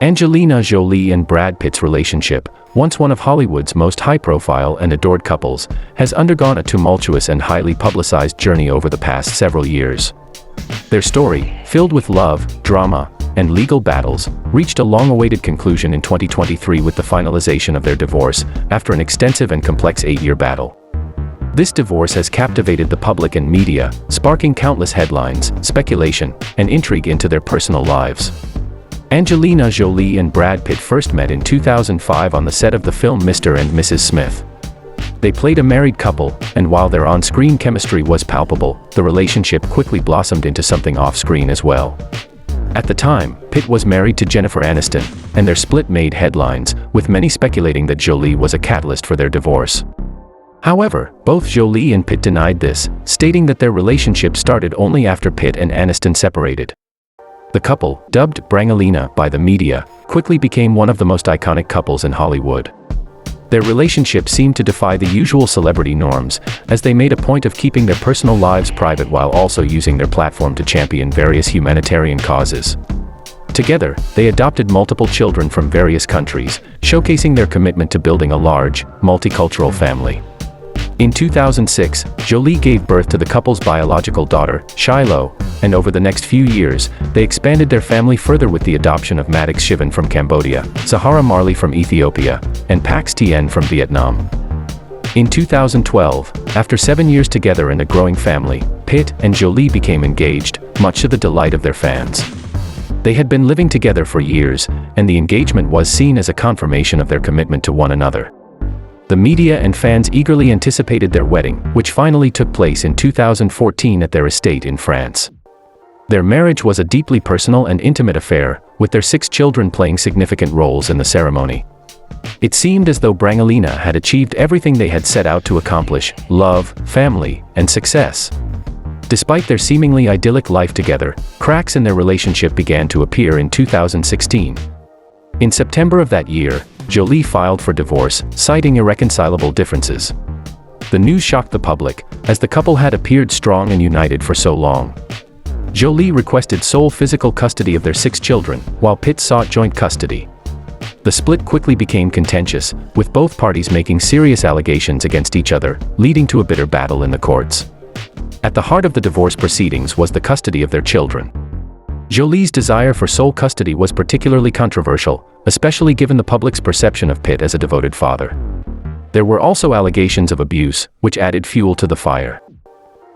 Angelina Jolie and Brad Pitt's relationship, once one of Hollywood's most high-profile and adored couples, has undergone a tumultuous and highly publicized journey over the past several years. Their story, filled with love, drama, and legal battles, reached a long-awaited conclusion in 2023 with the finalization of their divorce, after an extensive and complex 8-year battle. This divorce has captivated the public and media, sparking countless headlines, speculation, and intrigue into their personal lives. Angelina Jolie and Brad Pitt first met in 2005 on the set of the film Mr. and Mrs. Smith. They played a married couple, and while their on-screen chemistry was palpable, the relationship quickly blossomed into something off-screen as well. At the time, Pitt was married to Jennifer Aniston, and their split made headlines, with many speculating that Jolie was a catalyst for their divorce. However, both Jolie and Pitt denied this, stating that their relationship started only after Pitt and Aniston separated. The couple, dubbed Brangelina by the media, quickly became one of the most iconic couples in Hollywood. Their relationship seemed to defy the usual celebrity norms, as they made a point of keeping their personal lives private while also using their platform to champion various humanitarian causes. Together, they adopted multiple children from various countries, showcasing their commitment to building a large, multicultural family. In 2006, Jolie gave birth to the couple's biological daughter, Shiloh, and over the next few years, they expanded their family further with the adoption of Maddox Shivan from Cambodia, Zahara Marley from Ethiopia, and Pax Tien from Vietnam. In 2012, after 7 years together and a growing family, Pitt and Jolie became engaged, much to the delight of their fans. They had been living together for years, and the engagement was seen as a confirmation of their commitment to one another. The media and fans eagerly anticipated their wedding, which finally took place in 2014 at their estate in France. Their marriage was a deeply personal and intimate affair, with their 6 children playing significant roles in the ceremony. It seemed as though Brangelina had achieved everything they had set out to accomplish: love, family, and success. Despite their seemingly idyllic life together, cracks in their relationship began to appear in 2016. In September of that year, Jolie filed for divorce, citing irreconcilable differences. The news shocked the public, as the couple had appeared strong and united for so long. Jolie requested sole physical custody of their 6 children, while Pitt sought joint custody. The split quickly became contentious, with both parties making serious allegations against each other, leading to a bitter battle in the courts. At the heart of the divorce proceedings was the custody of their children. Jolie's desire for sole custody was particularly controversial, especially given the public's perception of Pitt as a devoted father. There were also allegations of abuse, which added fuel to the fire.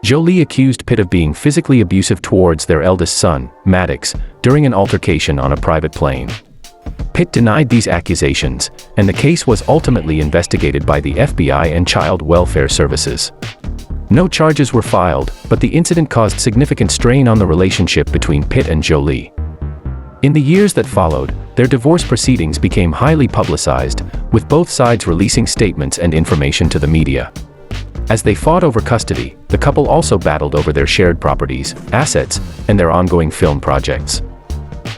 Jolie accused Pitt of being physically abusive towards their eldest son, Maddox, during an altercation on a private plane. Pitt denied these accusations, and the case was ultimately investigated by the FBI and Child Welfare Services. No charges were filed, but the incident caused significant strain on the relationship between Pitt and Jolie. In the years that followed, their divorce proceedings became highly publicized, with both sides releasing statements and information to the media. As they fought over custody, the couple also battled over their shared properties, assets, and their ongoing film projects.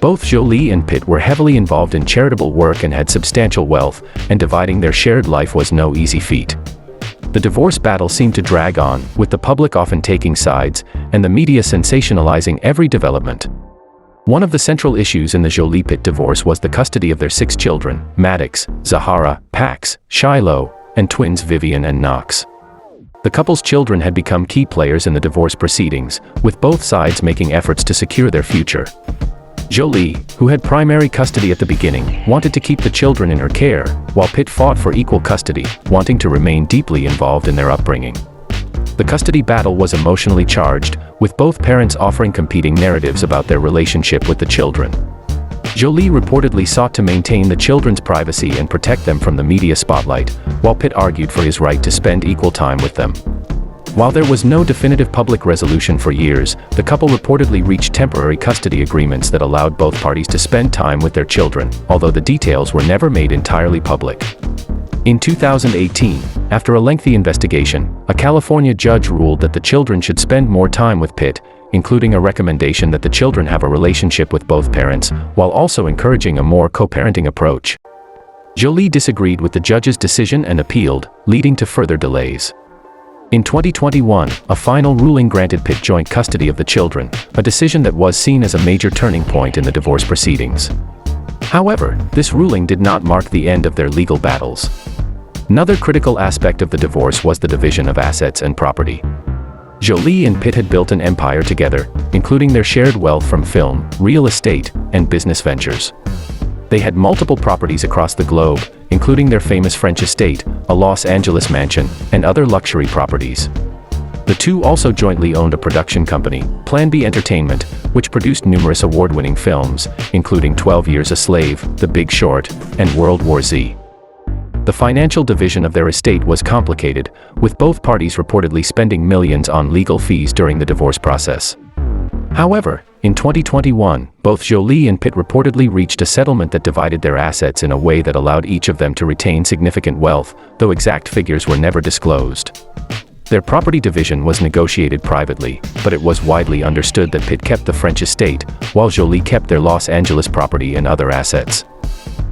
Both Jolie and Pitt were heavily involved in charitable work and had substantial wealth, and dividing their shared life was no easy feat. The divorce battle seemed to drag on, with the public often taking sides, and the media sensationalizing every development. One of the central issues in the Jolie-Pitt divorce was the custody of their 6 children: Maddox, Zahara, Pax, Shiloh, and twins Vivian and Knox. The couple's children had become key players in the divorce proceedings, with both sides making efforts to secure their future. Jolie, who had primary custody at the beginning, wanted to keep the children in her care, while Pitt fought for equal custody, wanting to remain deeply involved in their upbringing. The custody battle was emotionally charged, with both parents offering competing narratives about their relationship with the children. Jolie reportedly sought to maintain the children's privacy and protect them from the media spotlight, while Pitt argued for his right to spend equal time with them. While there was no definitive public resolution for years, the couple reportedly reached temporary custody agreements that allowed both parties to spend time with their children, although the details were never made entirely public. In 2018, after a lengthy investigation, a California judge ruled that the children should spend more time with Pitt, including a recommendation that the children have a relationship with both parents, while also encouraging a more co-parenting approach. Jolie disagreed with the judge's decision and appealed, leading to further delays. In 2021, a final ruling granted Pitt joint custody of the children, a decision that was seen as a major turning point in the divorce proceedings. However, this ruling did not mark the end of their legal battles. Another critical aspect of the divorce was the division of assets and property. Jolie and Pitt had built an empire together, including their shared wealth from film, real estate, and business ventures. They had multiple properties across the globe, including their famous French estate, a Los Angeles mansion, and other luxury properties. The two also jointly owned a production company, Plan B Entertainment, which produced numerous award-winning films, including 12 Years a Slave, The Big Short, and World War Z. The financial division of their estate was complicated, with both parties reportedly spending millions on legal fees during the divorce process. However, in 2021, both Jolie and Pitt reportedly reached a settlement that divided their assets in a way that allowed each of them to retain significant wealth, though exact figures were never disclosed. Their property division was negotiated privately, but it was widely understood that Pitt kept the French estate, while Jolie kept their Los Angeles property and other assets.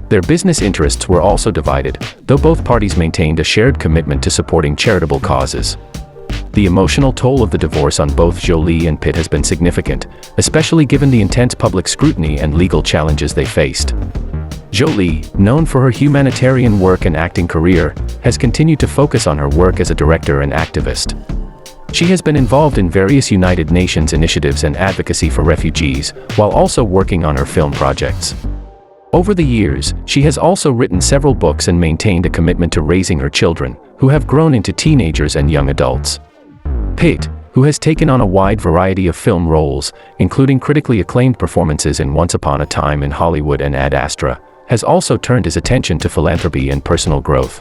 Their business interests were also divided, though both parties maintained a shared commitment to supporting charitable causes. The emotional toll of the divorce on both Jolie and Pitt has been significant, especially given the intense public scrutiny and legal challenges they faced. Jolie, known for her humanitarian work and acting career, has continued to focus on her work as a director and activist. She has been involved in various United Nations initiatives and advocacy for refugees, while also working on her film projects. Over the years, she has also written several books and maintained a commitment to raising her children, who have grown into teenagers and young adults. Pitt, who has taken on a wide variety of film roles, including critically acclaimed performances in Once Upon a Time in Hollywood and Ad Astra, has also turned his attention to philanthropy and personal growth.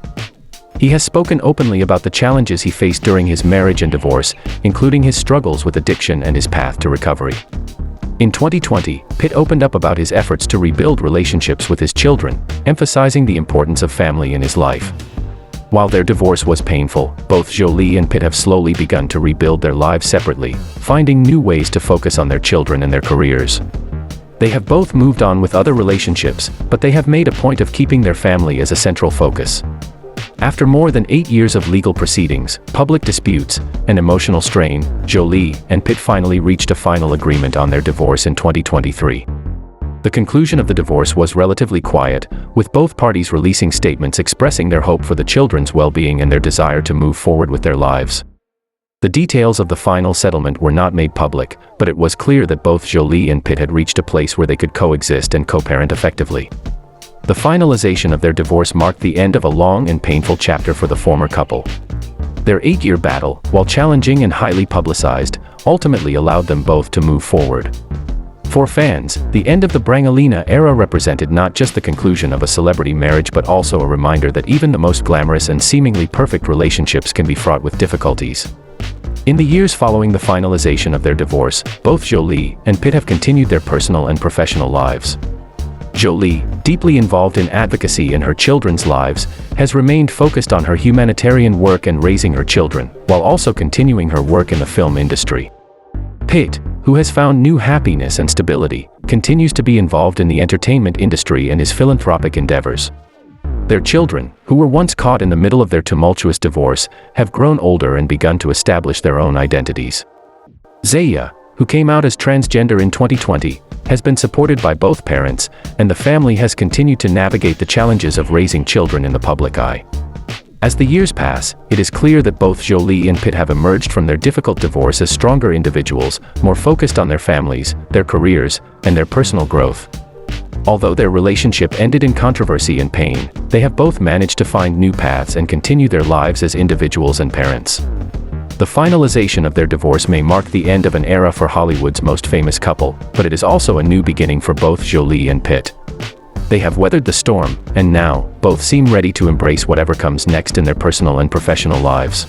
He has spoken openly about the challenges he faced during his marriage and divorce, including his struggles with addiction and his path to recovery. In 2020, Pitt opened up about his efforts to rebuild relationships with his children, emphasizing the importance of family in his life. While their divorce was painful, both Jolie and Pitt have slowly begun to rebuild their lives separately, finding new ways to focus on their children and their careers. They have both moved on with other relationships, but they have made a point of keeping their family as a central focus. After more than 8 years of legal proceedings, public disputes, and emotional strain, Jolie and Pitt finally reached a final agreement on their divorce in 2023. The conclusion of the divorce was relatively quiet, with both parties releasing statements expressing their hope for the children's well-being and their desire to move forward with their lives. The details of the final settlement were not made public, but it was clear that both Jolie and Pitt had reached a place where they could coexist and co-parent effectively. The finalization of their divorce marked the end of a long and painful chapter for the former couple. Their 8-year battle, while challenging and highly publicized, ultimately allowed them both to move forward. For fans, the end of the Angelina era represented not just the conclusion of a celebrity marriage but also a reminder that even the most glamorous and seemingly perfect relationships can be fraught with difficulties. In the years following the finalization of their divorce, both Jolie and Pitt have continued their personal and professional lives. Jolie, deeply involved in advocacy in her children's lives, has remained focused on her humanitarian work and raising her children, while also continuing her work in the film industry. Pitt, who has found new happiness and stability, continues to be involved in the entertainment industry and his philanthropic endeavors. Their children, who were once caught in the middle of their tumultuous divorce, have grown older and begun to establish their own identities. Zaya, who came out as transgender in 2020, has been supported by both parents, and the family has continued to navigate the challenges of raising children in the public eye. As the years pass, it is clear that both Jolie and Pitt have emerged from their difficult divorce as stronger individuals, more focused on their families, their careers, and their personal growth. Although their relationship ended in controversy and pain, they have both managed to find new paths and continue their lives as individuals and parents. The finalization of their divorce may mark the end of an era for Hollywood's most famous couple, but it is also a new beginning for both Jolie and Pitt. They have weathered the storm, and now, both seem ready to embrace whatever comes next in their personal and professional lives.